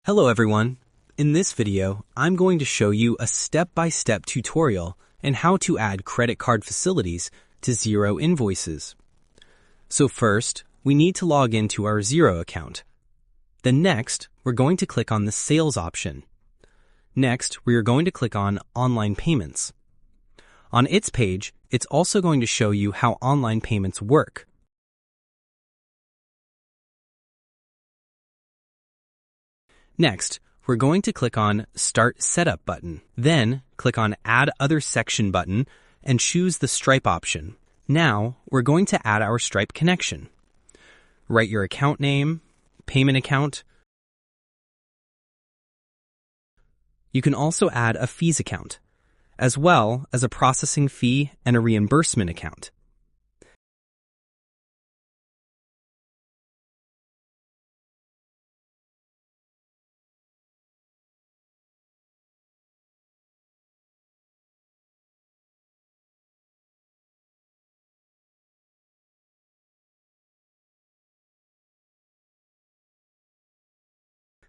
Hello everyone. In this video, I'm going to show you a step-by-step tutorial on how to add credit card facilities to Xero Invoices. So first, we need to log into our Xero account. Then next, we're going to click on the Sales option. Next, we are going to click on Online Payments. On its page, it's also going to show you how online payments work. Next, we're going to click on Start Setup button. Then, click on Add Other Section button and choose the Stripe option. Now, we're going to add our Stripe connection. Write your account name, payment account. You can also add a fees account, as well as a processing fee and a reimbursement account.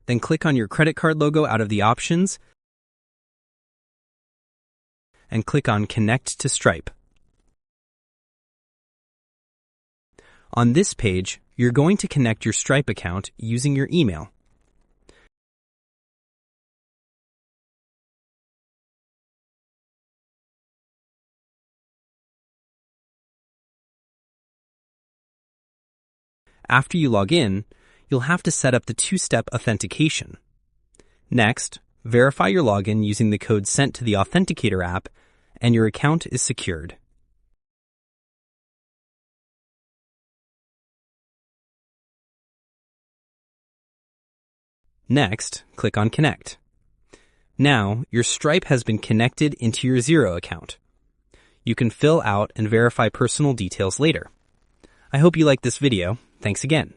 Then click on your credit card logo out of the options and click on Connect to Stripe. On this page, you're going to connect your Stripe account using your email. After you log in, you'll have to set up the two-step authentication. Next, verify your login using the code sent to the Authenticator app, and your account is secured. Next, click on Connect. Now, your Stripe has been connected into your Xero account. You can fill out and verify personal details later. I hope you liked this video. Thanks again.